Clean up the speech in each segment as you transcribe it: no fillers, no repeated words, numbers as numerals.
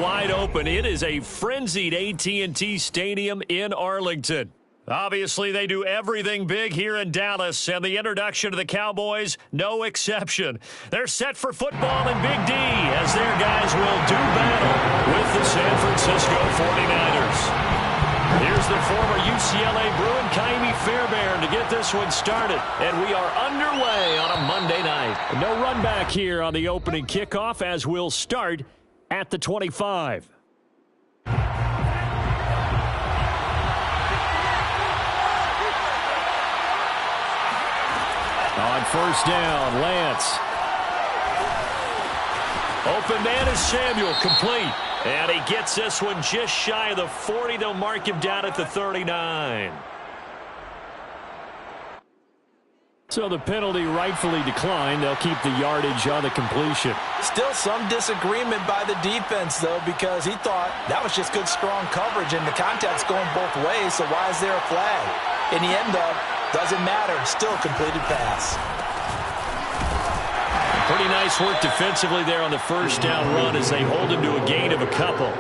wide open. It is a frenzied AT&T Stadium in Arlington. Obviously, they do everything big here in Dallas, and the introduction to the Cowboys, no exception. They're set for football in Big D as their guys will do battle with the San Francisco 49ers. Here's the former UCLA Bruin, Ka'imi Fairbairn, to get this one started. And we are underway on a Monday night. No run back here on the opening kickoff as we'll start at the 25. On first down, Lance. Open man is Samuel, complete. And he gets this one just shy of the 40. They'll mark him down at the 39. So the penalty rightfully declined. They'll keep the yardage on the completion. Still some disagreement by the defense, though, because he thought that was just good, strong coverage, and the contact's going both ways, so why is there a flag? In the end, though, doesn't matter. Still a completed pass. Pretty nice work defensively there on the first down run as they hold him to a gain of a couple.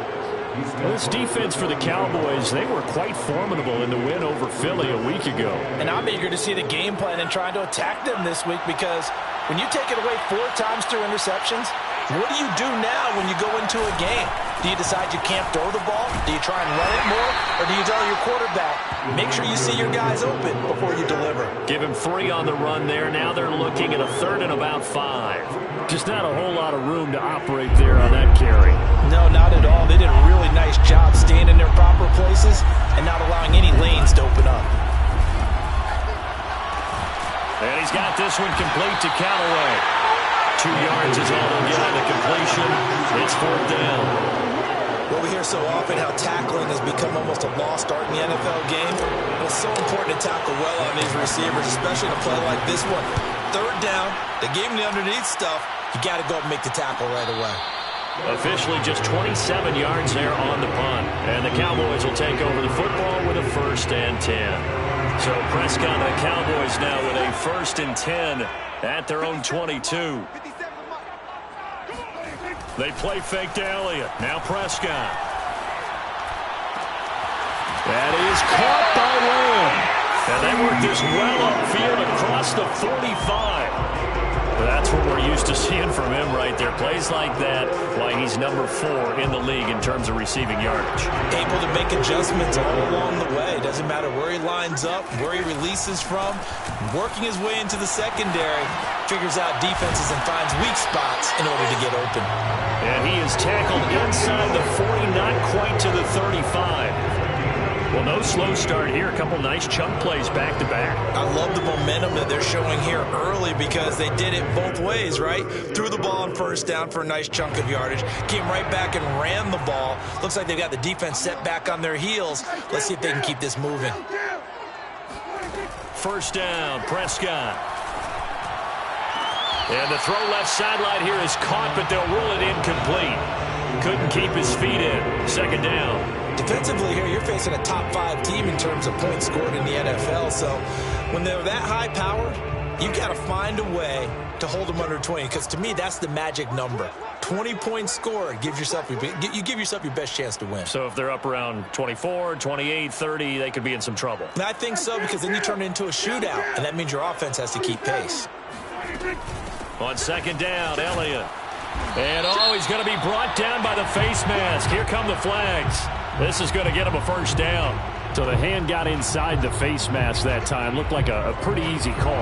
This defense for the Cowboys, they were quite formidable in the win over Philly a week ago. And I'm eager to see the game plan and trying to attack them this week, because when you take it away 4 times through interceptions, what do you do now when you go into a game? Do you decide you can't throw the ball? Do you try and run it more? Or do you tell your quarterback, make sure you see your guys open before you deliver? Give him 3 on the run there. Now they're looking at a 3rd and about 5. Just not a whole lot of room to operate there on that carry. No, not at all. They did a really nice job staying in their proper places and not allowing any lanes to open up. And he's got this one complete to Callaway. 2 yards is all he'll get on the completion. It's 4th down. Well, we hear so often how tackling has become almost a lost art in the NFL game. But it's so important to tackle well on these receivers, especially in a play like this one. 3rd down, they gave him the underneath stuff. You got to go and make the tackle right away. Officially just 27 yards there on the punt. And the Cowboys will take over the football with a 1st and 10. So Prescott and the Cowboys now with a 1st and 10 at their own 22. They play fake to Elliott. Now Prescott. That is caught by Lamb. And they work this well upfield across the 45. That's what we're used to seeing from him right there. Plays like that, why he's number 4 in the league in terms of receiving yardage. Able to make adjustments all along the way. Doesn't matter where he lines up, where he releases from. Working his way into the secondary. Figures out defenses and finds weak spots in order to get open. And he is tackled inside the 40, not quite to the 35. Well, no slow start here. A couple nice chunk plays back-to-back. I love the momentum that they're showing here early because they did it both ways, right? Threw the ball on 1st down for a nice chunk of yardage. Came right back and ran the ball. Looks like they've got the defense set back on their heels. Let's see if they can keep this moving. 1st down, Prescott. And the throw left sideline here is caught, but they'll rule it incomplete. Couldn't keep his feet in. 2nd down. Defensively here, you're facing a top 5 team in terms of points scored in the NFL. So when they're that high powered, you got to find a way to hold them under 20. Because to me, that's the magic number. 20 points scored gives yourself you give yourself your best chance to win. So if they're up around 24, 28, 30, they could be in some trouble. And I think so, because then you turn it into a shootout, and that means your offense has to keep pace. On 2nd down, Elliott. And he's going to be brought down by the face mask. Here come the flags. This is going to get him a 1st down. So the hand got inside the face mask that time. Looked like a pretty easy call.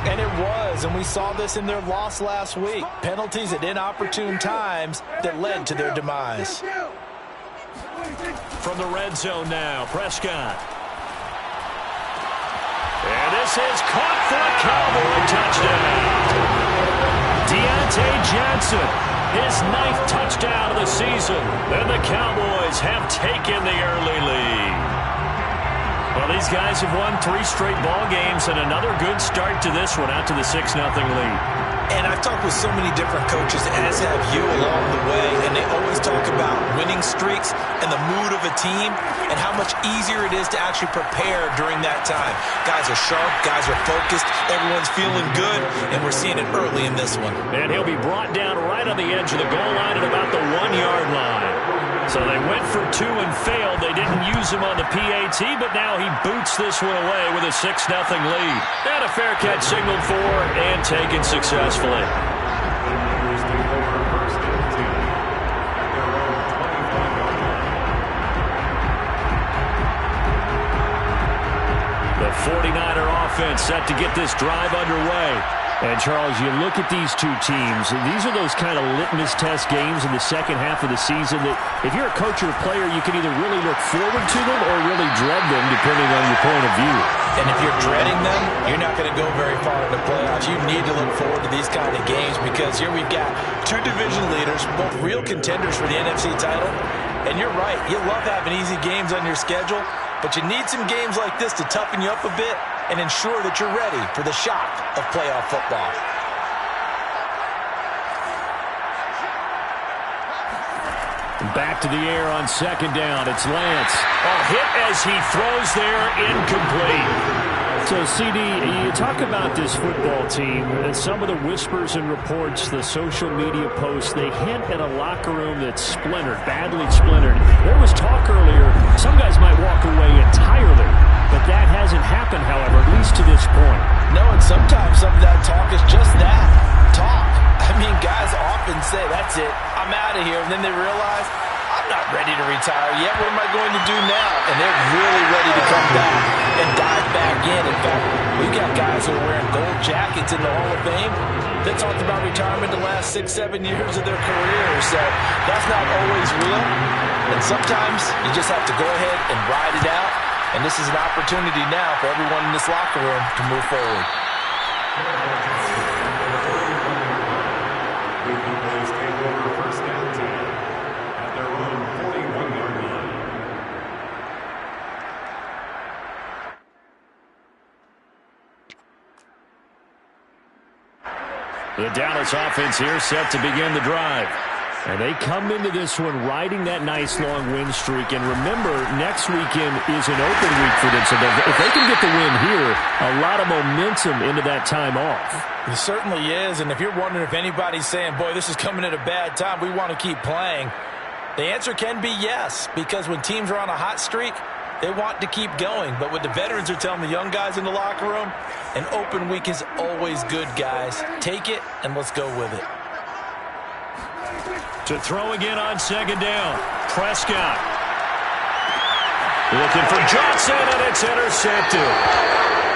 And it was, and we saw this in their loss last week. Penalties at inopportune times that led to their demise. From the red zone now, Prescott. And this is caught for a Cowboy touchdown. Deontay Johnson, his 9th touchdown of the season. And the Cowboys have taken the early lead. Well, these guys have won 3 straight ball games and another good start to this one out to the 6-0 lead. And I've talked with so many different coaches, as have you along the way, and they always talk about winning streaks and the mood of a team and how much easier it is to actually prepare during that time. Guys are sharp, guys are focused, everyone's feeling good, and we're seeing it early in this one. And he'll be brought down right on the edge of the goal line at about the 1-yard line. So they went for 2 and failed. They didn't use him on the PAT, but now he boots this one away with a 6-0 lead. And a fair catch signaled for and taken successfully. The 49er offense set to get this drive underway. And, Charles, you look at these two teams, and these are those kind of litmus test games in the second half of the season that if you're a coach or a player, you can either really look forward to them or really dread them, depending on your point of view. And if you're dreading them, you're not going to go very far in the playoffs. You need to look forward to these kind of games because here we've got 2 division leaders, both real contenders for the NFC title. And you're right, you love having easy games on your schedule, but you need some games like this to toughen you up a bit and ensure that you're ready for the shock of playoff football. Back to the air on second down. It's Lance. Hit as he throws there, incomplete. So, CD, you talk about this football team, and some of the whispers and reports, the social media posts, they hint at a locker room that's splintered, badly splintered. There was talk earlier, some guys might walk away entirely, but that hasn't happened, however, at least to this point. No, and sometimes some of that talk is just that, talk. I mean, guys often say, that's it, I'm out of here, and then they realize, I'm not ready to retire yet. What am I going to do now? And they're really ready to come back and dive back in. In fact, we've got guys who are wearing gold jackets in the Hall of Fame that talked about retirement the last 6-7 years of their career. So that's not always real. And sometimes you just have to go ahead and ride it out. And this is an opportunity now for everyone in this locker room to move forward. The Dallas offense here set to begin the drive. And they come into this one riding that nice long win streak. And remember, next weekend is an open week for them. So if they can get the win here, a lot of momentum into that time off. It certainly is. And if you're wondering if anybody's saying, boy, this is coming at a bad time, we want to keep playing, the answer can be yes. Because when teams are on a hot streak, they want to keep going. But what the veterans are telling the young guys in the locker room, an open week is always good, guys. Take it, and let's go with it. To throw again on second down. Prescott. Looking for Johnson, and it's intercepted.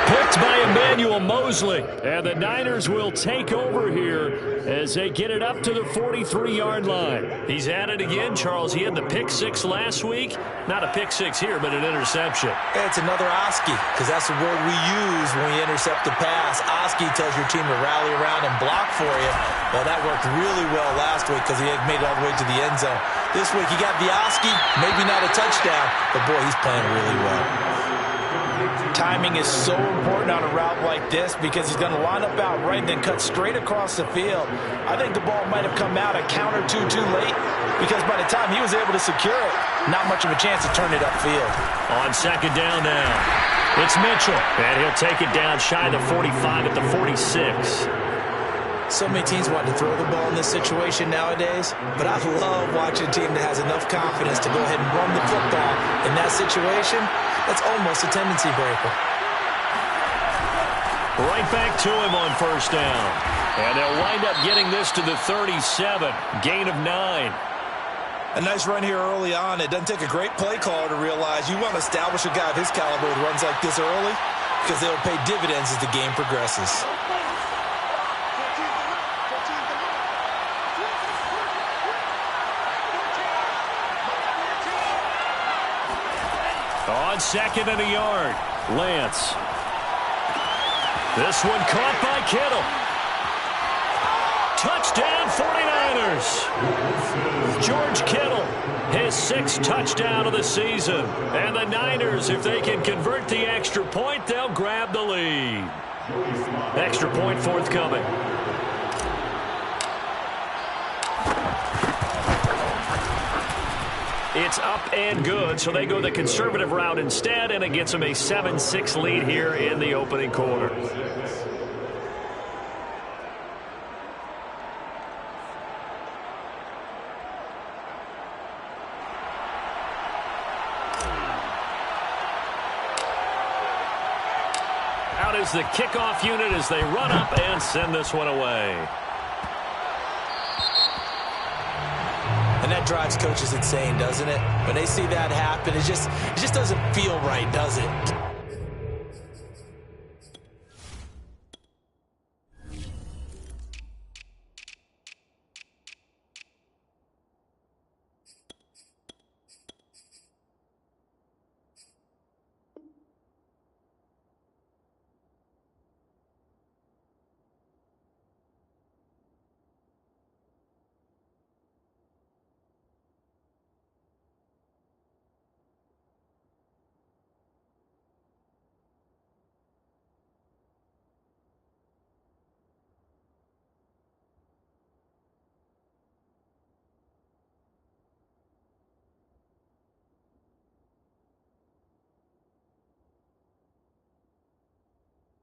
Picked by Emmanuel Mosley. And the Niners will take over here as they get it up to the 43-yard line. He's at it again, Charles. He had the pick six last week. Not a pick six here, but an interception. It's another Oski, because that's the word we use when we intercept the pass. Oski tells your team to rally around and block for you. Well, that worked really well last week because he had made it all the way to the end zone. This week, he got the Oski, maybe not a touchdown, but boy, he's playing really well. Timing is so important on a route like this because he's going to line up out right and then cut straight across the field. I think the ball might have come out a count or two too late because by the time he was able to secure it, not much of a chance to turn it upfield. On second down now, it's Mitchell, and he'll take it down shy of the 45 at the 46. So many teams want to throw the ball in this situation nowadays, but I love watching a team that has enough confidence to go ahead and run the football in that situation. That's almost a tendency breaker. Right back to him on first down. And they'll wind up getting this to the 37. Gain of 9. A nice run here early on. It doesn't take a great play caller to realize you want to establish a guy of his caliber with runs like this early because they'll pay dividends as the game progresses. On second and a yard, Lance. This one caught by Kittle. Touchdown 49ers. George Kittle, his 6th touchdown of the season. And the Niners, if they can convert the extra point, they'll grab the lead. Extra point forthcoming. It's up and good, so they go the conservative route instead, and it gets them a 7-6 lead here in the opening quarter. out is the kickoff unit as they run up and send this one away. And that drives coaches insane, doesn't it? When they see that happen, it just doesn't feel right, does it?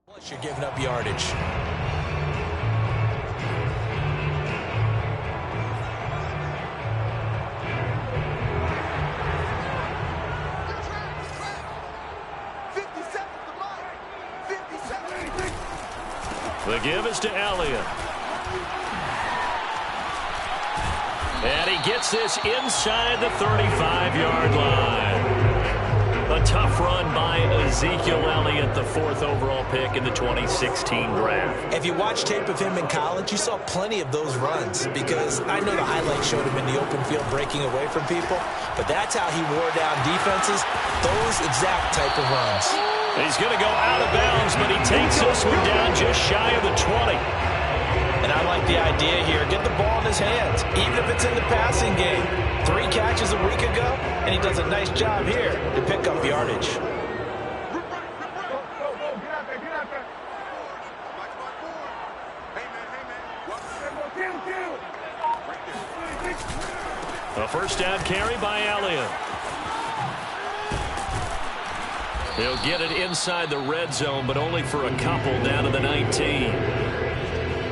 Plus, you're giving up yardage. The give is to Elliott. And he gets this inside the 35-yard line. A tough run by Ezekiel Elliott, the 4th overall pick in the 2016 draft. If you watch tape of him in college, you saw plenty of those runs because I know the highlights showed him in the open field breaking away from people, but that's how he wore down defenses, those exact type of runs. He's going to go out of bounds, but he takes this one down just shy of the 20. And I like the idea here. Get the ball in his hands, even if it's in the passing game. 3 catches a week ago, and he does a nice job here to pick up yardage. A first down carry by Elliott. He'll get it inside the red zone, but only for a couple down to the 19.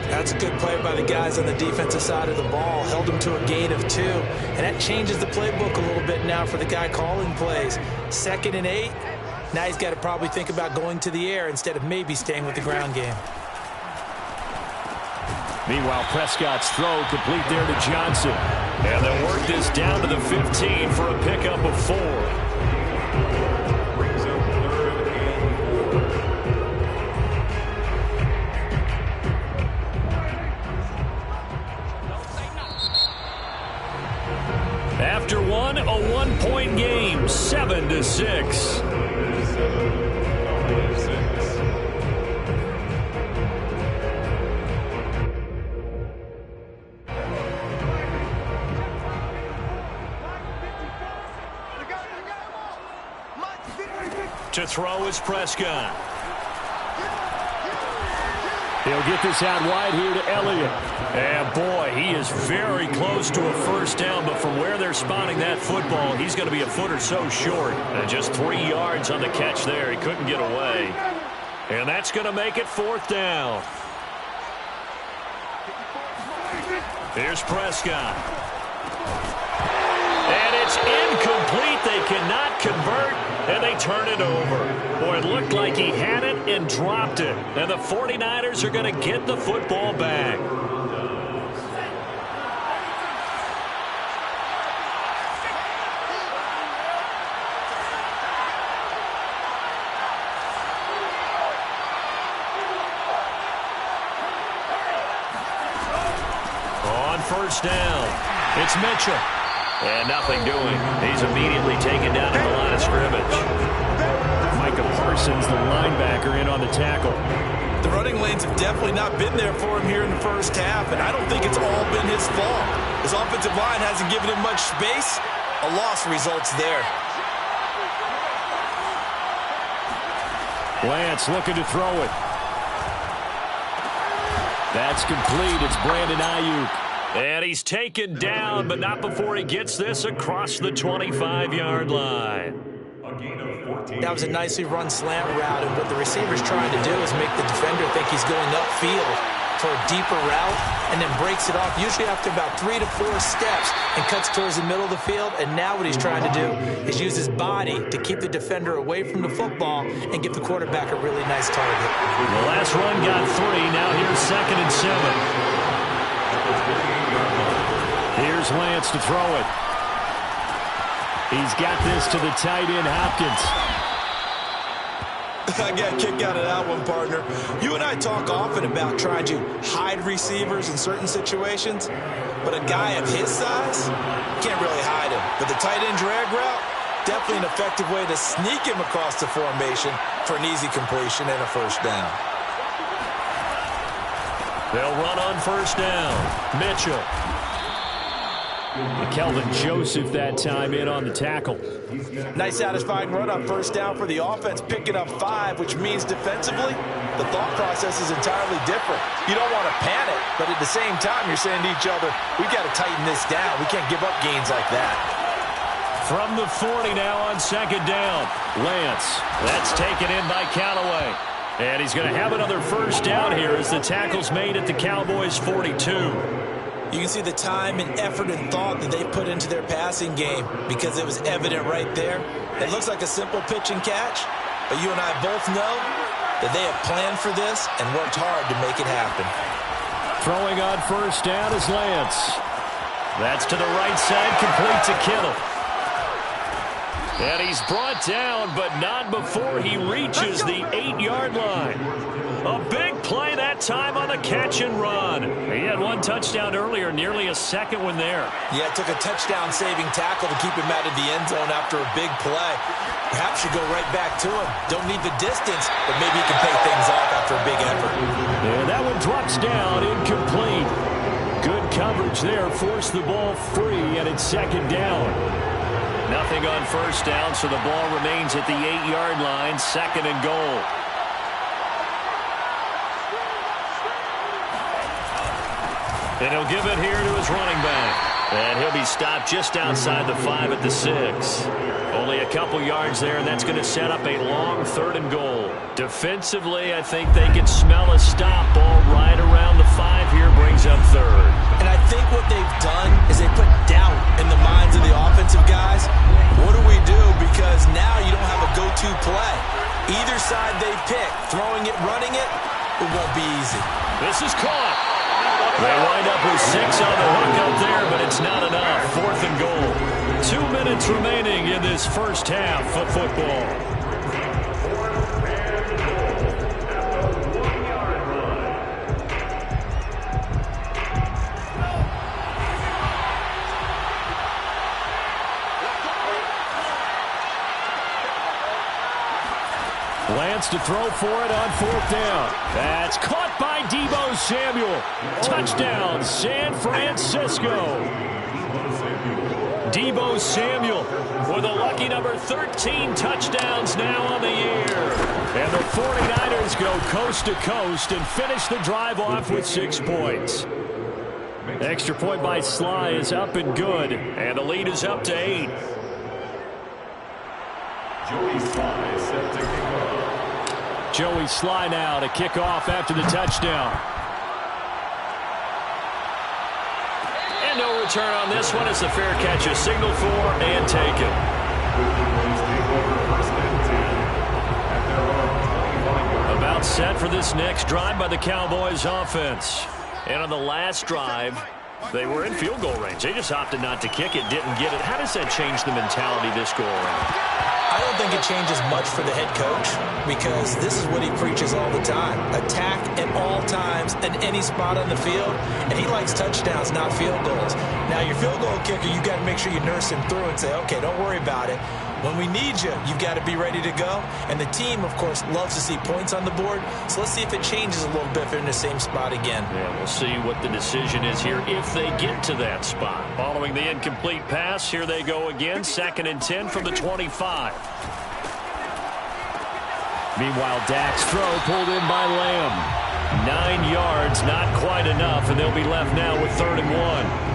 That's a good play by the guys on the defensive side of the ball. Held him to a gain of 2. And that changes the playbook a little bit now for the guy calling plays. 2nd and 8. Now he's got to probably think about going to the air instead of maybe staying with the ground game. Meanwhile, Prescott's throw complete there to Johnson. And they'll work this down to the 15 for a pickup of 4. After one, a 1-point game, 7-6. To throw is Prescott. He'll get this out wide here to Elliott. And boy, he is very close to a first down, but from where they're spotting that football, he's going to be a foot or so short. And just 3 yards on the catch there. He couldn't get away. And that's going to make it 4th down. Here's Prescott. And it's incomplete. They cannot convert, and they turn it over. Boy, it looked like he had it and dropped it. And the 49ers are going to get the football back. On first down, it's Mitchell. And nothing doing. He's immediately taken down at the line of scrimmage. Micah Parsons, the linebacker, in on the tackle. The running lanes have definitely not been there for him here in the first half, and I don't think it's all been his fault. His offensive line hasn't given him much space. A loss results there. Lance looking to throw it. That's complete. It's Brandon Ayuk. And he's taken down, but not before he gets this across the 25-yard line. That was a nicely run slant route, and what the receiver's trying to do is make the defender think he's going upfield. for a deeper route and then breaks it off, usually after about 3 to 4 steps, and cuts towards the middle of the field. And now what he's trying to do is use his body to keep the defender away from the football and give the quarterback a really nice target. The last run got 3. Now here's 2nd and 7. Here's Lance to throw it. He's got this to the tight end, Hopkins. I got a kick out of that one, partner. You and I talk often about trying to hide receivers in certain situations, but a guy of his size, can't really hide him. But the tight end drag route, definitely an effective way to sneak him across the formation for an easy completion and a first down. They'll run on first down. Mitchell. Kelvin Joseph that time in on the tackle. Nice satisfying run on first down for the offense, picking up 5, which means defensively, the thought process is entirely different. You don't want to panic, but at the same time, you're saying to each other, we've got to tighten this down. We can't give up gains like that. From the 40 now on 2nd down. Lance. That's taken in by Callaway. And he's going to have another first down here as the tackle's made at the Cowboys' 42. You can see the time and effort and thought that they put into their passing game because it was evident right there. It looks like a simple pitch and catch, but you and I both know that they have planned for this and worked hard to make it happen. Throwing on first down is Lance. That's to the right side, complete to Kittle. And he's brought down, but not before he reaches the 8-yard line. A big play that time on the catch and run. He had one touchdown earlier, nearly a second one there. Yeah, it took a touchdown-saving tackle to keep him out of the end zone after a big play. Perhaps you go right back to him. Don't need the distance, but maybe he can pay things off after a big effort. And that one drops down, incomplete. Good coverage there, forced the ball free, and it's 2nd down. Nothing on first down, so the ball remains at the 8-yard line, 2nd and goal. And he'll give it here to his running back. And he'll be stopped just outside the 5 at the 6. Only a couple yards there, and that's going to set up a long 3rd and goal. Defensively, I think they can smell a stop ball right around the 5 here, brings up 3rd. And I think what they've done is they put doubt in the minds of the offensive guys. What do we do? Because now you don't have a go-to play. Either side they pick, throwing it, running it, it won't be easy. This is caught. They wind up with 6 on the hook up there, but it's not enough. 4th and goal. 2 minutes remaining in this first half of football. Lance to throw for it on 4th down. That's caught by Deebo Samuel. Touchdown, San Francisco. Deebo Samuel with a lucky number 13 touchdowns now on the year. And the 49ers go coast to coast and finish the drive off with 6 points. Extra point by Sly is up and good, and the lead is up to 8. Joey Sly now to kick off after the touchdown. And no return on this one. It's a fair catch, a signal for and taken. About set for this next drive by the Cowboys offense. And on the last drive, they were in field goal range. They just opted not to kick it, didn't get it. How does that change the mentality this go around? I don't think it changes much for the head coach because this is what he preaches all the time. Attack at all times in any spot on the field, and he likes touchdowns, not field goals. Now, your field goal kicker, you got to make sure you nurse him through and say, okay, don't worry about it. When we need you, you've got to be ready to go. And the team, of course, loves to see points on the board. So let's see if it changes a little bit if they're in the same spot again. Yeah, we'll see what the decision is here if they get to that spot. Following the incomplete pass, here they go again. 2nd and 10 from the 25. Meanwhile, Dak's throw pulled in by Lamb. 9 yards, not quite enough, and they'll be left now with 3rd and 1.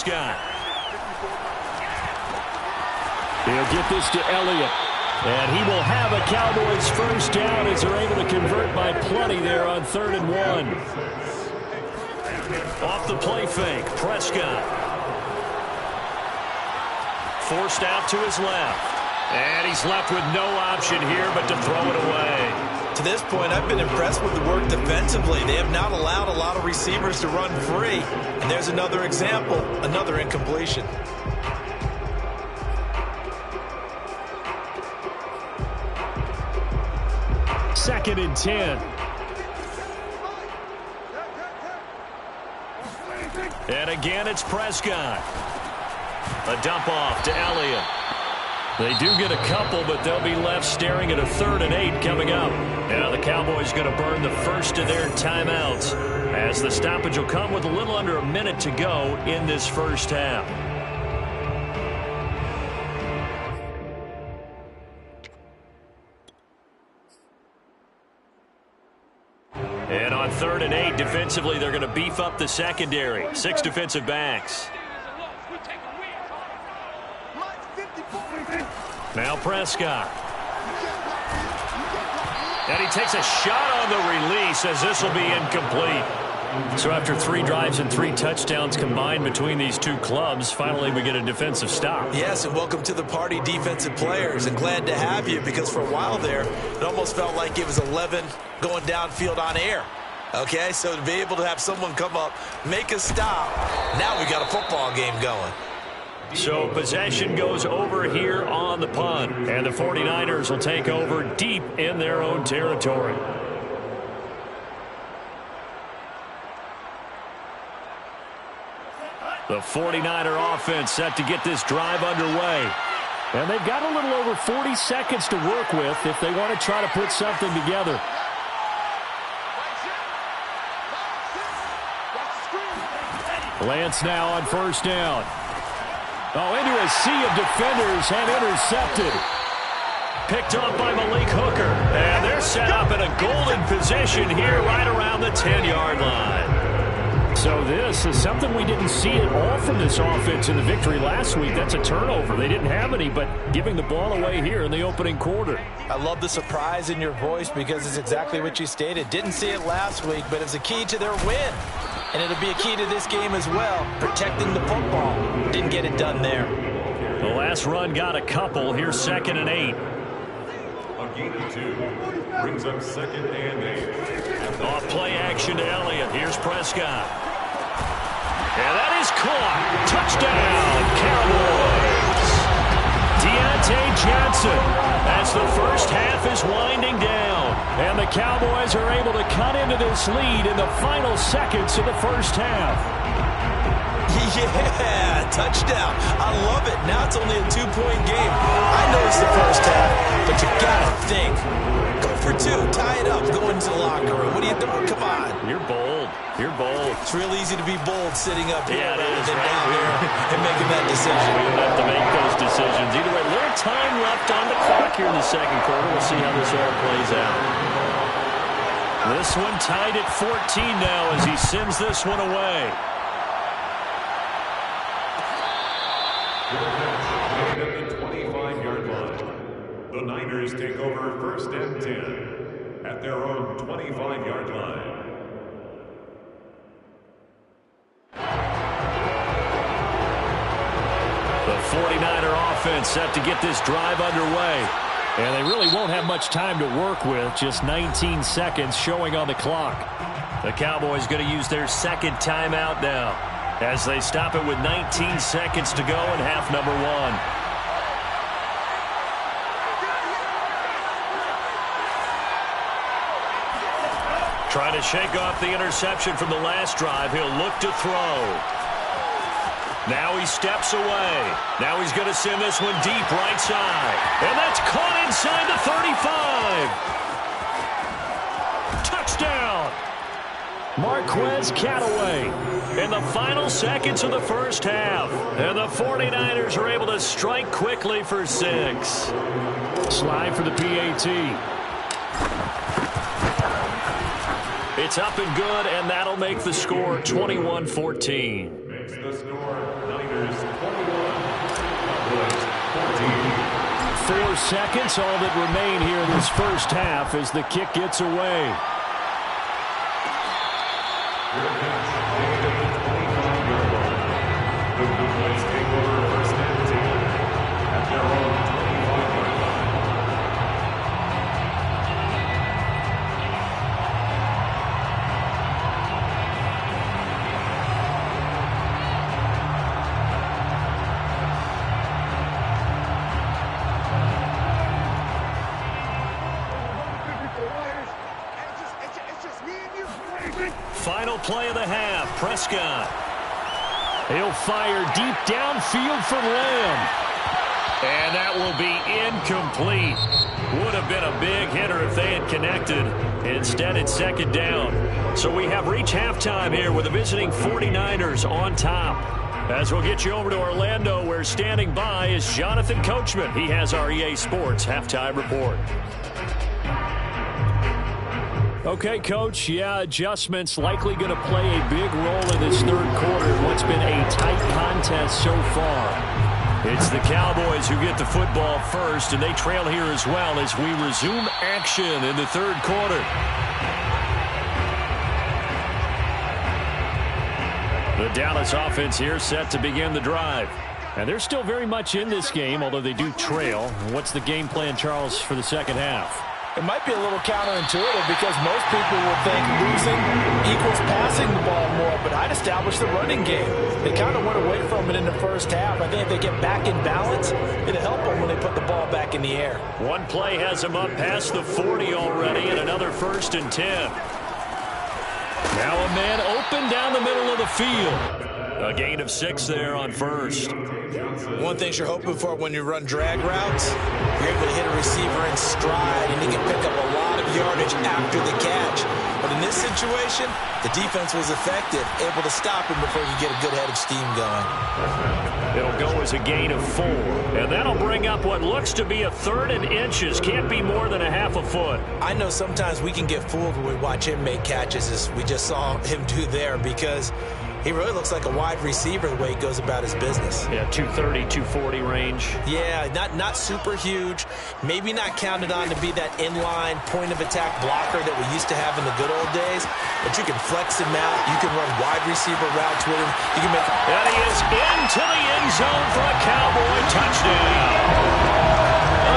Prescott. He'll get this to Elliott. And he will have a Cowboys first down as they're able to convert by plenty there on 3rd and 1. Off the play fake, Prescott. Forced out to his left. And he's left with no option here but to throw it away. To this point, I've been impressed with the work defensively. They have not allowed a lot of receivers to run free. And there's another example, another incompletion. Second and 10. And again, it's Prescott. A dump off to Elliott. They do get a couple, but they'll be left staring at a 3rd and 8 coming up. Now the Cowboys going to burn the first of their timeouts as the stoppage will come with a little under a minute to go in this first half. And on 3rd and 8, defensively, they're going to beef up the secondary. 6 defensive backs. Now Prescott. And he takes a shot on the release as this will be incomplete. So after 3 drives and 3 touchdowns combined between these two clubs, finally we get a defensive stop. Yes, and welcome to the party, defensive players. And glad to have you because for a while there, it almost felt like it was 11 going downfield on air. Okay, so to be able to have someone come up, make a stop, now we got a football game going. So possession goes over here on the punt, and the 49ers will take over deep in their own territory. The 49er offense set to get this drive underway. And they've got a little over 40 seconds to work with if they want to try to put something together. Lance now on first down. Oh, into a sea of defenders and intercepted. Picked off by Malik Hooker. And they're set up in a golden position here right around the 10-yard line. So this is something we didn't see at all from this offense in the victory last week. That's a turnover. They didn't have any, but giving the ball away here in the opening quarter. I love the surprise in your voice because it's exactly what you stated. Didn't see it last week, but it's a key to their win. And it'll be a key to this game as well, protecting the football. Didn't get it done there. The last run got a couple. Here's 2nd and 8. A gain of 2 brings up 2nd and 8. Off play action to Elliott. Here's Prescott. And that is caught. Touchdown, Cowboys. Deontay Johnson as the first half is winding down. And the Cowboys are able to cut into this lead in the final seconds of the first half. Yeah, touchdown. I love it. Now it's only a 2-point game. I know it's the first half, but you gotta think. Go for 2, tie it up, go into the locker room. What are you doing? Come on. You're bold. You're bold. It's real easy to be bold sitting up here rather than down there and making that decision. We don't have to make those decisions. Either way, little time left on the clock here in the second quarter. We'll see how this all plays out. This one tied at 14 now as he sends this one away. At the 25-yard line, the Niners take over 1st and 10 at their own 25-yard line. The 49er offense set to get this drive underway. And they really won't have much time to work with. Just 19 seconds showing on the clock. The Cowboys going to use their 2nd timeout now as they stop it with 19 seconds to go in half number 1. Trying to shake off the interception from the last drive. He'll look to throw. Now he steps away. Now he's going to send this one deep right side. And that's caught inside the 35. Touchdown. Marquez Callaway in the final seconds of the first half. And the 49ers are able to strike quickly for 6. Slide for the PAT. It's up and good, and that'll make the score 21-14. Makes the score more seconds, all that remain here in this first half as the kick gets away. The Cowboys take over first and 10 at their own 25-yard line. Final play of the half. Prescott. He'll fire deep downfield for Lamb. And that will be incomplete. Would have been a big hitter if they had connected. Instead, it's second down. So we have reached halftime here with the visiting 49ers on top. As we'll get you over to Orlando, where standing by is Jonathan Coachman. He has our EA Sports halftime report. Okay, Coach, adjustments likely going to play a big role in this third quarter in what's been a tight contest so far. It's the Cowboys who get the football first, and they trail here as well as we resume action in the third quarter. The Dallas offense here set to begin the drive. And they're still very much in this game, although they do trail. What's the game plan, Charles, for the second half? It might be a little counterintuitive because most people will think losing equals passing the ball more, but I'd establish the running game. They kind of went away from it in the first half. I think if they get back in balance, it'll help them when they put the ball back in the air. One play has them up past the 40 already, and another 1st and 10. Now a man open down the middle of the field. A gain of 6 there on first. One thing you're hoping for when you run drag routes, you're able to hit a receiver in stride and he can pick up a lot of yardage after the catch. But in this situation, the defense was effective, able to stop him before he get a good head of steam going. It'll go as a gain of 4. And that'll bring up what looks to be a 3rd and inches. Can't be more than a half a foot. I know sometimes we can get fooled when we watch him make catches, as we just saw him do there, because he really looks like a wide receiver the way he goes about his business. Yeah, 230, 240 range. Yeah, not super huge. Maybe not counted on to be that inline point-of-attack blocker that we used to have in the good old days. But you can flex him out. You can run wide receiver routes with him. You can make. And he is into the end zone for a Cowboy touchdown.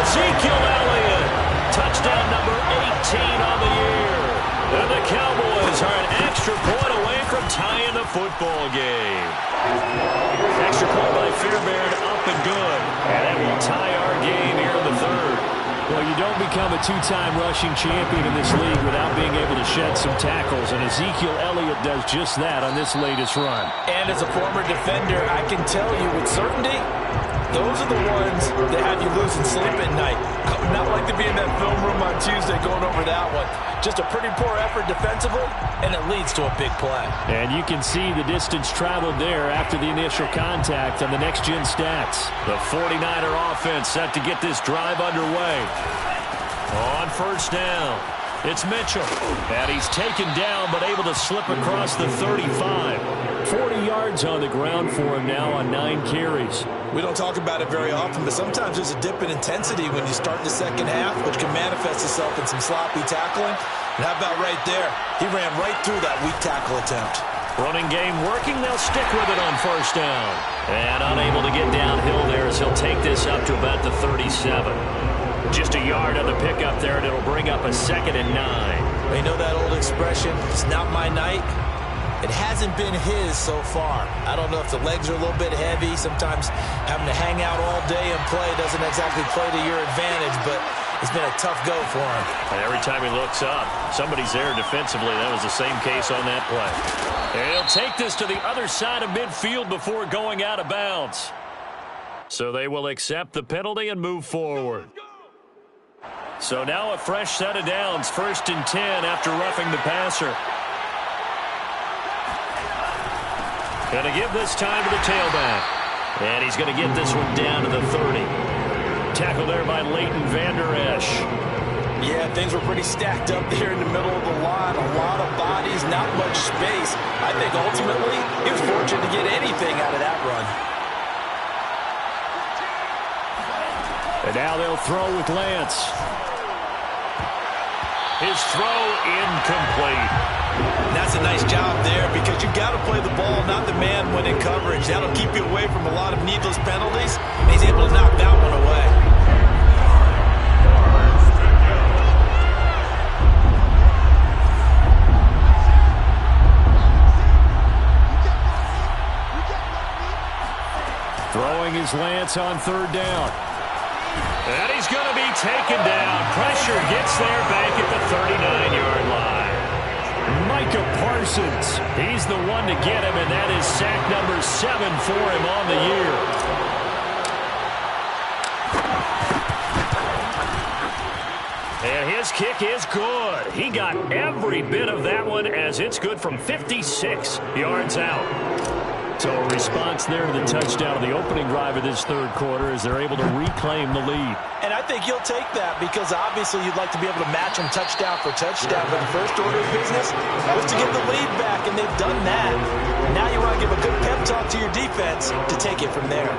Ezekiel Elliott, touchdown number 18 on the year. And the Cowboys are an extra point away from tying the football game. Extra point by Fairbairn, up and good. And that will tie our game here in the third. Well, you don't become a two-time rushing champion in this league without being able to shed some tackles, and Ezekiel Elliott does just that on this latest run. And as a former defender, I can tell you with certainty, those are the ones that have you losing sleep at night. I would not like to be in that film room on Tuesday going over that one. Just a pretty poor effort defensively, and it leads to a big play. And you can see the distance traveled there after the initial contact on the next-gen stats. The 49er offense set to get this drive underway. On first down, it's Mitchell. And he's taken down, but able to slip across the 35. 40 yards on the ground for him now on 9 carries. We don't talk about it very often, but sometimes there's a dip in intensity when you start the second half, which can manifest itself in some sloppy tackling. And how about right there? He ran right through that weak tackle attempt. Running game working. They'll stick with it on first down. And unable to get downhill there as he'll take this up to about the 37. Just a yard on the pickup there, and it'll bring up a 2nd and 9. You know that old expression, it's not my night? It hasn't been his so far. I don't know if the legs are a little bit heavy. Sometimes having to hang out all day and play doesn't exactly play to your advantage, but it's been a tough go for him. And every time he looks up, somebody's there defensively. That was the same case on that play. And he'll take this to the other side of midfield before going out of bounds. So they will accept the penalty and move forward. So now a fresh set of downs, 1st and 10 after roughing the passer. Going to give this time to the tailback. And he's going to get this one down to the 30. Tackle there by Leighton Vander Esch. Yeah, things were pretty stacked up there in the middle of the line. A lot of bodies, not much space. I think ultimately he was fortunate to get anything out of that run. And now they'll throw with Lance. His throw incomplete. That's a nice job there because you've got to play the ball, not the man when in coverage. That'll keep you away from a lot of needless penalties. And he's able to knock that one away. Throwing his Lance on third down. And he's going to be taken down. Pressure gets there back at the 39-yard line. Micah Parsons. He's the one to get him, and that is sack number 7 for him on the year. And his kick is good. He got every bit of that one as it's good from 56 yards out. So a response there to the touchdown of the opening drive of this third quarter as they're able to reclaim the lead. And I think you'll take that because obviously you'd like to be able to match them touchdown for touchdown. But the first order of business was to get the lead back, and they've done that. Now you want to give a good pep talk to your defense to take it from there.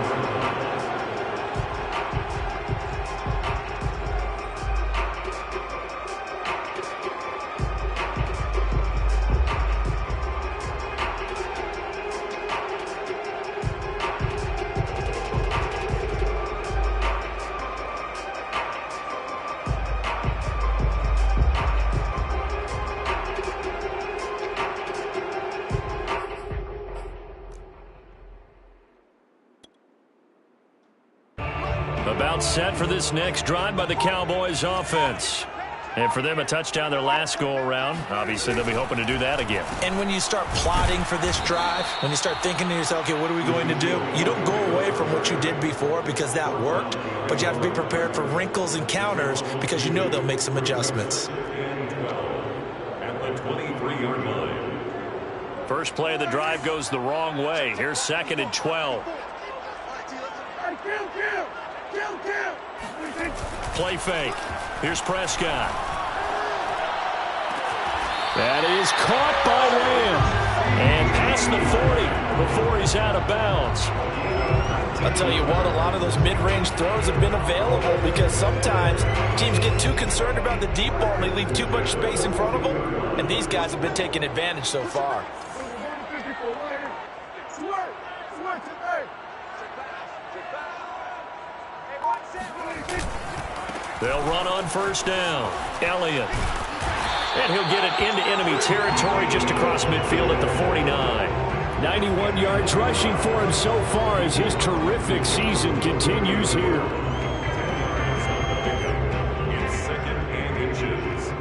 About set for this next drive by the Cowboys offense. And for them, a touchdown their last go-around. Obviously, they'll be hoping to do that again. And when you start plotting for this drive, when you start thinking to yourself, okay, what are we going to do? You don't go away from what you did before because that worked, but you have to be prepared for wrinkles and counters because you know they'll make some adjustments. At the 23-yard line. First play of the drive goes the wrong way. Here's 2nd and 12. Play fake. Here's Prescott. That is caught by Lamb. And past the 40 before he's out of bounds. I'll tell you what, a lot of those mid-range throws have been available because sometimes teams get too concerned about the deep ball and they leave too much space in front of them. And these guys have been taking advantage so far. They'll run on first down. Elliott. And he'll get it into enemy territory just across midfield at the 49. 91 yards rushing for him so far as his terrific season continues here. In 2nd and inches.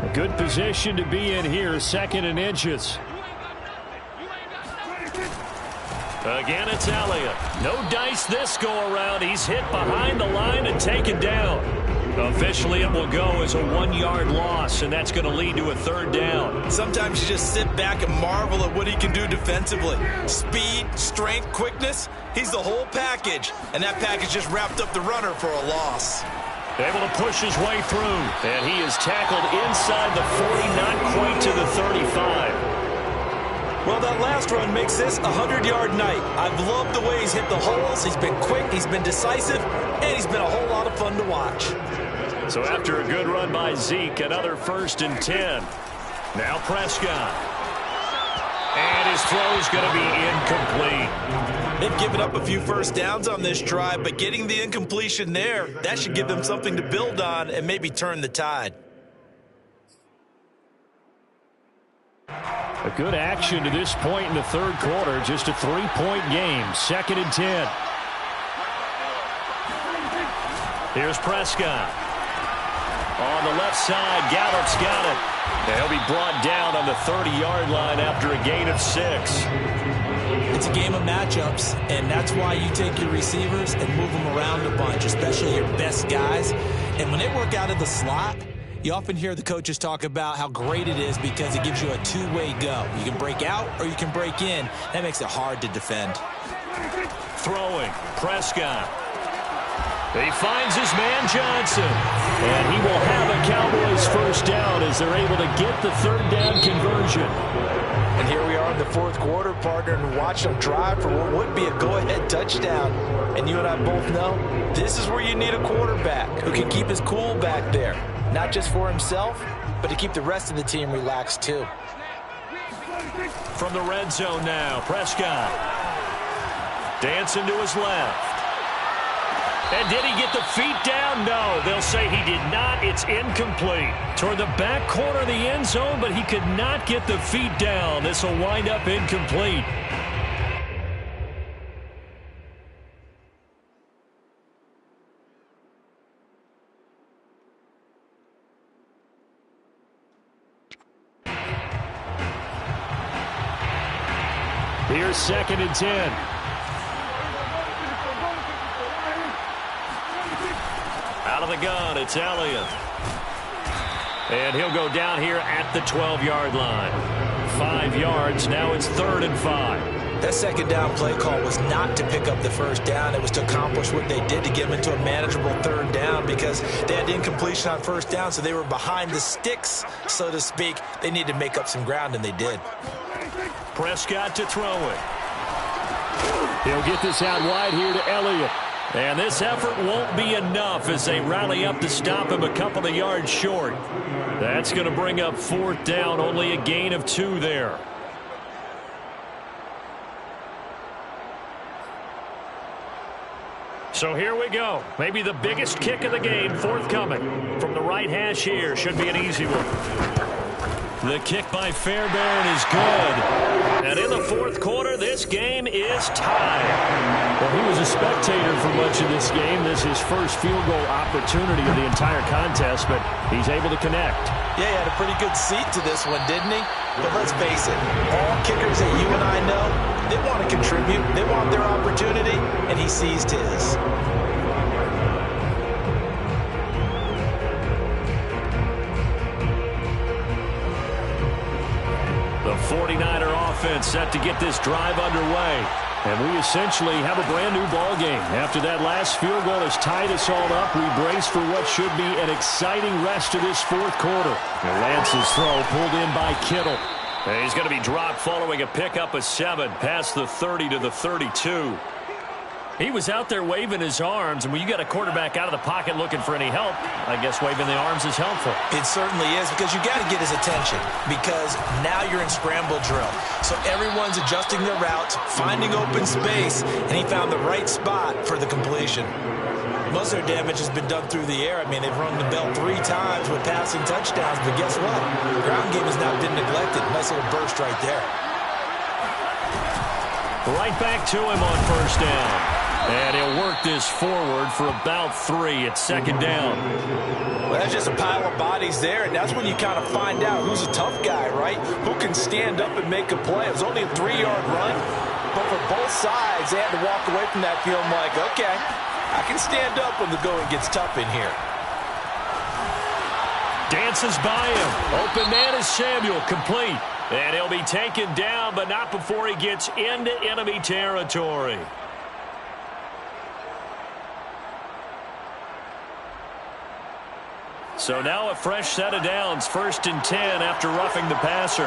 A good position to be in here, 2nd and inches. Again, it's Elliott. No dice this go-around. He's hit behind the line and taken down. Officially, it will go as a 1-yard loss, and that's going to lead to a 3rd down. Sometimes you just sit back and marvel at what he can do defensively. Speed, strength, quickness, he's the whole package. And that package just wrapped up the runner for a loss. Able to push his way through, and he is tackled inside the 40, not quite to the 35. Well, that last run makes this a 100-yard night. I've loved the way he's hit the holes. He's been quick, he's been decisive, and he's been a whole lot of fun to watch. So after a good run by Zeke, another 1st and 10. Now Prescott. And his throw is going to be incomplete. They've given up a few first downs on this drive, but getting the incompletion there, that should give them something to build on and maybe turn the tide. A good action to this point in the third quarter. Just a 3-point game. 2nd and 10. Here's Prescott. On the left side, Gallup's got it. And he'll be brought down on the 30-yard line after a gain of 6. It's a game of matchups, and that's why you take your receivers and move them around a bunch, especially your best guys. And when they work out of the slot, you often hear the coaches talk about how great it is because it gives you a two-way go. You can break out or you can break in. That makes it hard to defend. Throwing, Prescott. He finds his man Johnson. And he will have a Cowboys first down as they're able to get the 3rd down conversion. And here we are in the fourth quarter, partner, and watch them drive for what would be a go-ahead touchdown. And you and I both know this is where you need a quarterback who can keep his cool back there, not just for himself, but to keep the rest of the team relaxed too. From the red zone now, Prescott. Dancing to his left. And did he get the feet down? No, they'll say he did not. It's incomplete. Toward the back corner of the end zone, but he could not get the feet down. This will wind up incomplete. Here's 2nd and 10. Out of the gun, it's Elliott. And he'll go down here at the 12-yard line. 5 yards, now it's 3rd and 5. That second down play call was not to pick up the first down. It was to accomplish what they did to get them into a manageable 3rd down because they had incompletion on first down, so they were behind the sticks, so to speak. They needed to make up some ground, and they did. Prescott to throw it. He'll get this out wide here to Elliott. And this effort won't be enough as they rally up to stop him a couple of yards short. That's going to bring up 4th down, only a gain of 2 there. So here we go. Maybe the biggest kick of the game forthcoming. From the right hash here, should be an easy one. The kick by Fairbairn is good. And in the 4th quarter, this game is tied. Well, he was a spectator for much of this game. This is his first field goal opportunity of the entire contest, but he's able to connect. Yeah, he had a pretty good seat to this one, didn't he? But let's face it, all kickers that you and I know, they want to contribute. They want their opportunity, and he seized his. The 49er offense set to get this drive underway. And we essentially have a brand new ball game. After that last field goal has tied us all up, we brace for what should be an exciting rest of this 4th quarter. Lance's throw pulled in by Kittle. And he's going to be dropped following a pickup of 7 past the 30 to the 32. He was out there waving his arms, and when you got a quarterback out of the pocket looking for any help, I guess waving the arms is helpful. It certainly is, because you got to get his attention, because now you're in scramble drill. So everyone's adjusting their routes, finding open space, and he found the right spot for the completion. Most of their damage has been done through the air. I mean, they've rung the bell 3 times with passing touchdowns, but guess what? The ground game has not been neglected. Nice little burst right there. Right back to him on 1st down. And he'll work this forward for about 3 at 2nd down. Well, that's just a pile of bodies there, and that's when you kind of find out who's a tough guy, right? Who can stand up and make a play. It was only a 3-yard run, but for both sides, they had to walk away from that feeling like, okay, I can stand up when the going gets tough in here. Dances by him. Open man is Samuel, complete. And he'll be taken down, but not before he gets into enemy territory. So now a fresh set of downs, 1st and 10 after roughing the passer.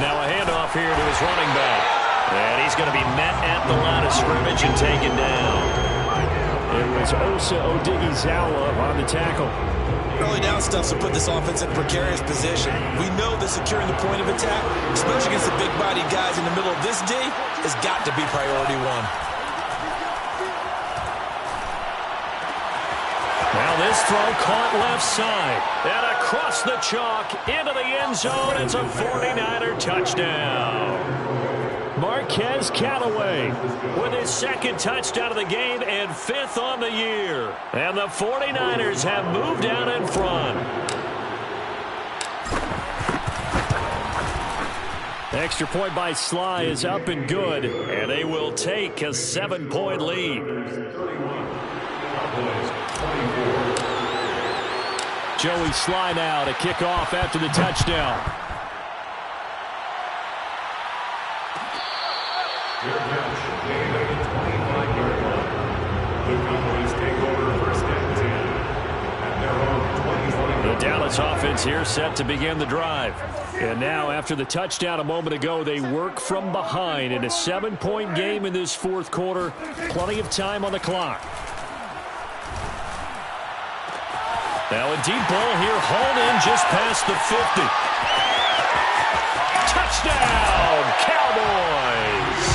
Now a handoff here to his running back. And he's going to be met at the line of scrimmage and taken down. It was Osa Odighizuwa on the tackle. Early down stuff to put this offense in a precarious position. We know that securing the point of attack, especially against the big-bodied guys in the middle of this D, has got to be priority 1. Now this throw caught left side. And across the chalk into the end zone. It's a 49er touchdown. Marquez Callaway with his 2nd touchdown of the game and 5th on the year. And the 49ers have moved out in front. Extra point by Sly is up and good. And they will take a 7-point lead. Joey Sly now to kick off after the touchdown. Your catch made at the 25-yard line. The Cowboys take over 1st and 10 at their own 25. The Dallas offense here set to begin the drive. And now, after the touchdown a moment ago, they work from behind in a 7-point game in this fourth quarter. Plenty of time on the clock. Now a deep ball here, hauled in just past the 50. Touchdown, Cowboys!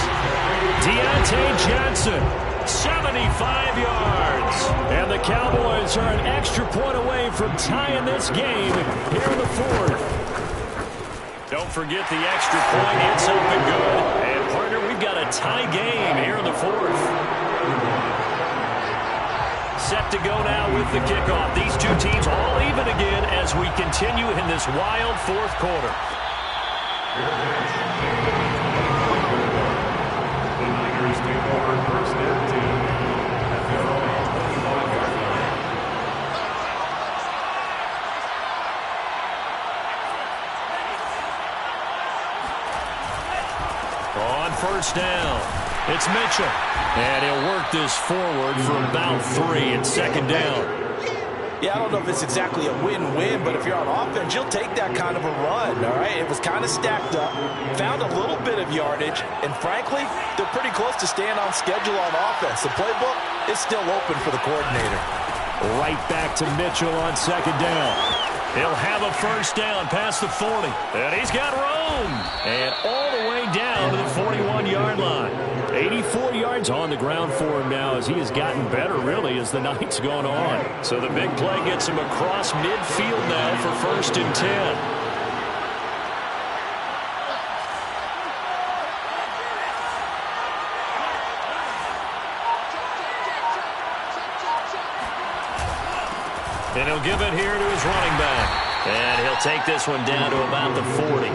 Deontay Johnson. 75 yards. And the Cowboys are an extra point away from tying this game here in the fourth. Don't forget the extra point. It's up and good. And, partner, we've got a tie game here in the fourth. Set to go now with the kickoff. These two teams all even again as we continue in this wild fourth quarter. The Niners take over first and 10 at their own 25-yard line. On first down, it's Mitchell. And he'll work this forward for about 3 and second down. Yeah, I don't know if it's exactly a win-win, but if you're on offense, you'll take that kind of a run, all right? It was kind of stacked up, found a little bit of yardage, and frankly, they're pretty close to staying on schedule on offense. The playbook is still open for the coordinator. Right back to Mitchell on second down. He'll have a first down past the 40. And he's got room. And all the way down to the 41-yard line. 84 yards on the ground for him now as he has gotten better, really, as the night's gone on. So the big play gets him across midfield now for first and 10. And he'll give it here to his running back. And he'll take this one down to about the 40.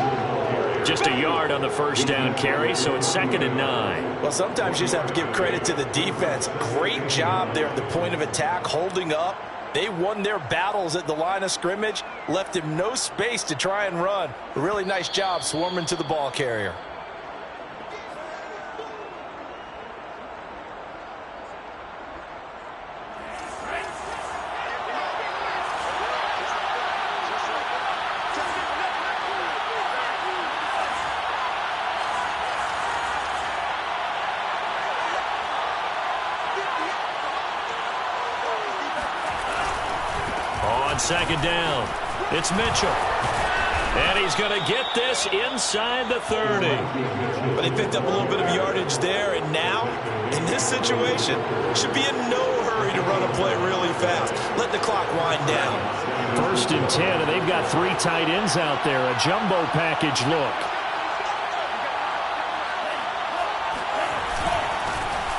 Just a yard on the first down carry, so it's second and 9. Well, sometimes you just have to give credit to the defense. Great job there at the point of attack, holding up. They won their battles at the line of scrimmage, left him no space to try and run. A really nice job swarming to the ball carrier. On second down, it's Mitchell. And he's going to get this inside the 30. But they picked up a little bit of yardage there, and now, in this situation, should be in no hurry to run a play really fast. Let the clock wind down. First and 10, and they've got 3 tight ends out there. A jumbo package look.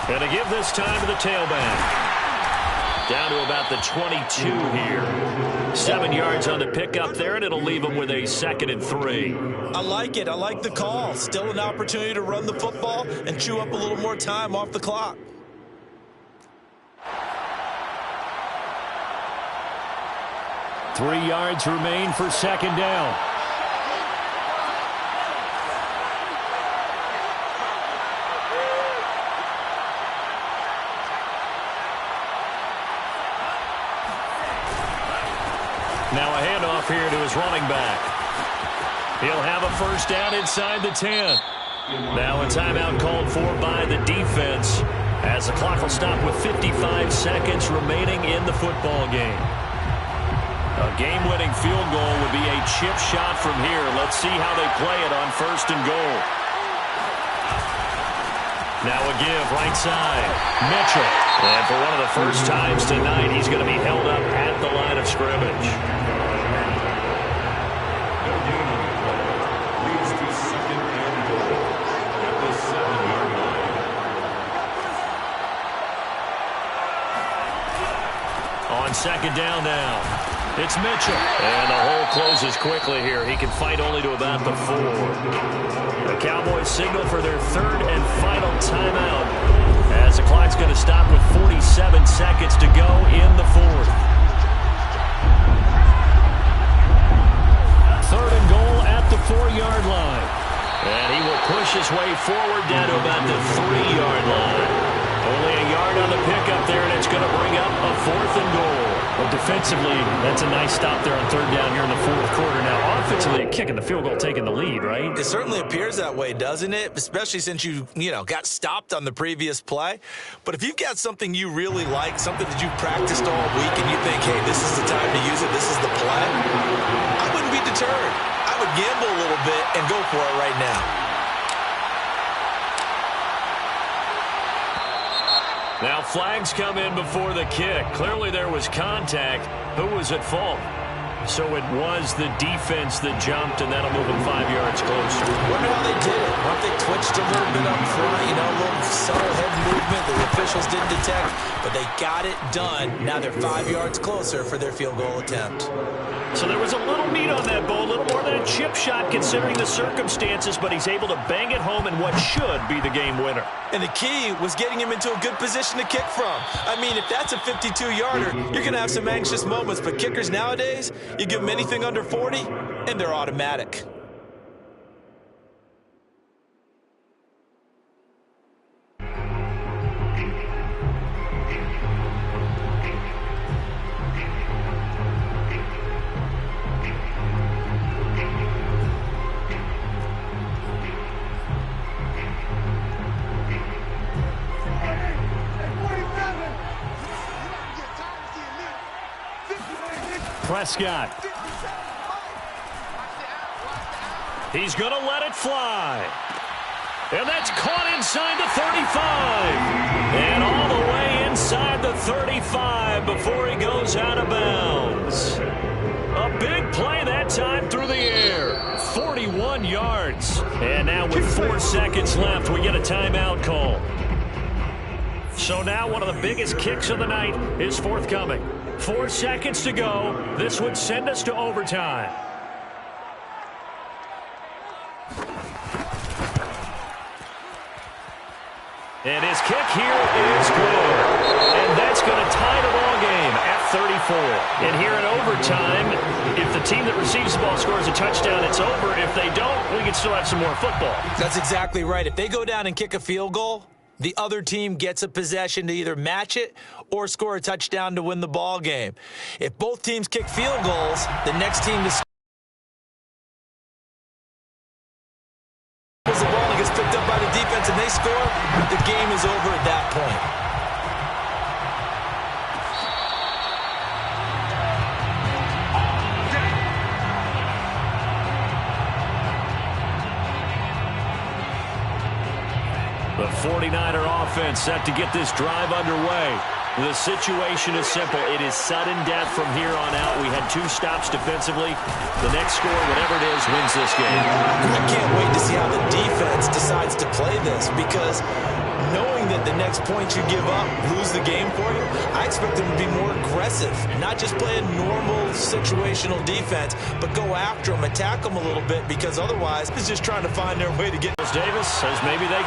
And to give this time to the tailback. Down to about the 22 here. 7 yards on the pickup there, and it'll leave them with a second and 3. I like it. I like the call. Still an opportunity to run the football and chew up a little more time off the clock. Three yards remain for second down. Now a handoff here to his running back. He'll have a first down inside the 10. Now a timeout called for by the defense as the clock will stop with 55 seconds remaining in the football game. A game-winning field goal would be a chip shot from here. Let's see how they play it on first and goal. Now a give right side. Mitchell. And for one of the first times tonight, he's going to be held up at the line of scrimmage. Leads to second and goal at the 7-yard line. On second down now. It's Mitchell. And the hole closes quickly here. He can fight only to about the 4. The Cowboys signal for their third and final timeout as the clock's going to stop with 47 seconds to go in the fourth. Third and goal at the 4-yard line. And he will push his way forward down to about the 3-yard line. Only a yard on the pickup there, and it's going to bring up a 4th and goal. Well, defensively, that's a nice stop there on 3rd down here in the 4th quarter. Now, offensively, kicking the field goal, taking the lead, right? It certainly appears that way, doesn't it? Especially since you got stopped on the previous play. But if you've got something you really like, something that you've practiced all week, and you think, hey, this is the time to use it, this is the play, I wouldn't be deterred. I would gamble a little bit and go for it right now. Now flags come in before the kick. Clearly there was contact. Who was at fault? So it was the defense that jumped, and that'll move them 5 yards closer. Wonder how they did it. Well, they twitched a little bit up front, a little subtle head movement the officials didn't detect, but they got it done. Now they're 5 yards closer for their field goal attempt. So there was a little meat on that ball, a little more than a chip shot considering the circumstances, but he's able to bang it home in what should be the game winner. And the key was getting him into a good position to kick from. I mean, if that's a 52-yarder, you're going to have some anxious moments, but kickers nowadays, you give them anything under 40, and they're automatic. Prescott. He's going to let it fly. And that's caught inside the 35. And all the way inside the 35 before he goes out of bounds. A big play that time through the air. 41 yards. And now with 4 seconds left, we get a timeout call. So now one of the biggest kicks of the night is forthcoming. 4 seconds to go. This would send us to overtime. And his kick here is good. And that's going to tie the ball game at 34. And here in overtime, if the team that receives the ball scores a touchdown, it's over. If they don't, we can still have some more football. That's exactly right. If they go down and kick a field goal, the other team gets a possession to either match it or score a touchdown to win the ball game. If both teams kick field goals, the next team to score the ball and gets picked up by the defense and they score, the game is over at that point. The 49er offense set to get this drive underway. The situation is simple. It is sudden death from here on out. We had 2 stops defensively. The next score, whatever it is, wins this game. I can't wait to see how the defense decides to play this because knowing that the next point you give up, lose the game for you, I expect them to be more aggressive. Not just play a normal situational defense, but go after them, attack them a little bit because otherwise it's just trying to find their way to get. Davis says maybe they...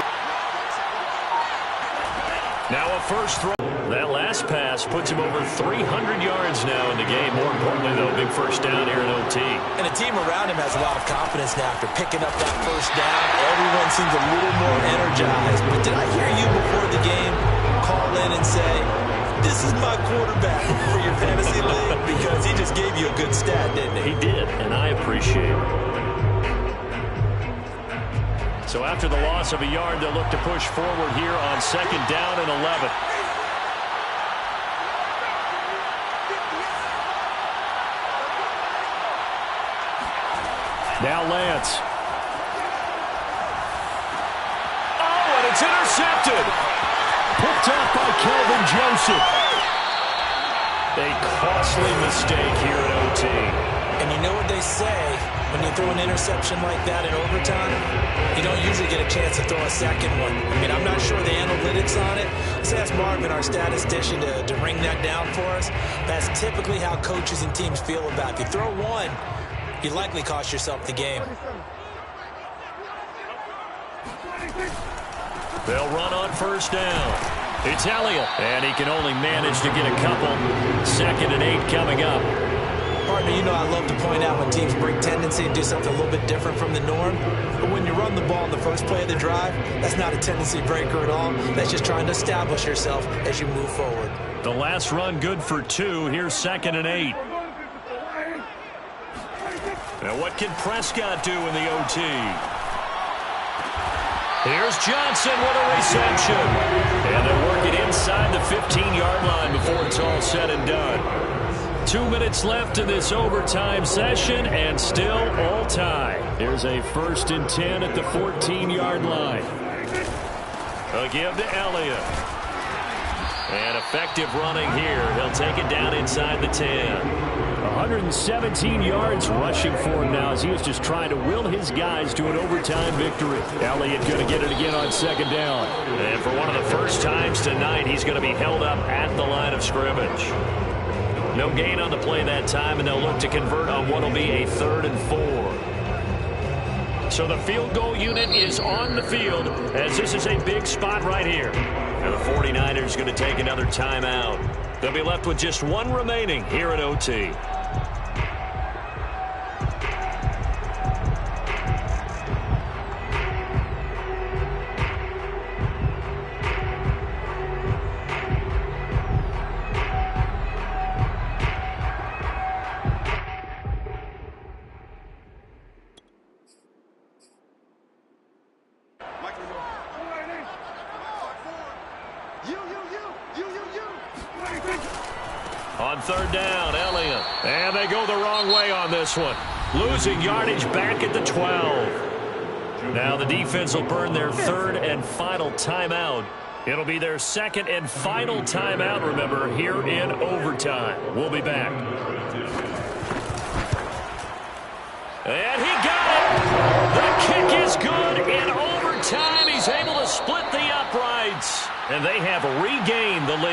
Now a first throw. That last pass puts him over 300 yards now in the game. More importantly, though, big first down here in OT. And the team around him has a lot of confidence now after picking up that first down. Everyone seems a little more energized. But did I hear you before the game call in and say, this is my quarterback for your fantasy league? Because he just gave you a good stat, didn't he? He did, and I appreciate it. So after the loss of a yard, they'll look to push forward here on 2nd down and 11. Now Lance. Oh, and it's intercepted. Picked off by Kelvin Joseph. A costly mistake here at OT. And you know what they say, when you throw an interception like that in overtime, you don't usually get a chance to throw a second one. I mean, I'm not sure the analytics on it. Let's ask Marvin, our statistician, to ring that down for us. That's typically how coaches and teams feel about it. If you throw one, you likely cost yourself the game. They'll run on first down. It's Elliott, and he can only manage to get a couple. 2nd and 8 coming up. Partner, you know I love to point out when teams break tendency and do something a little bit different from the norm. But when you run the ball in the first play of the drive, that's not a tendency breaker at all. That's just trying to establish yourself as you move forward. The last run good for 2. Here's 2nd and 8. Now what can Prescott do in the OT? Here's Johnson with a reception. And they're working inside the 15-yard line before it's all said and done. 2 minutes left in this overtime session, and still all tied. Here's a 1st and 10 at the 14-yard line. A give to Elliott. And effective running here. He'll take it down inside the 10. 117 yards rushing for him now as he is just trying to will his guys to an overtime victory. Elliott going to get it again on 2nd down. And for one of the first times tonight, he's going to be held up at the line of scrimmage. No gain on the play that time, and they'll look to convert on what will be a 3rd and 4. So the field goal unit is on the field as this is a big spot right here. And the 49ers going to take another timeout. They'll be left with just 1 remaining here at OT. On 3rd down, Elliott. And they go the wrong way on this one. Losing yardage back at the 12. Now the defense will burn their 3rd and final timeout. It'll be their 2nd and final timeout, remember, here in overtime. We'll be back. And he got it! The kick is good in overtime. He's able to split the uprights. And they have regained the lead.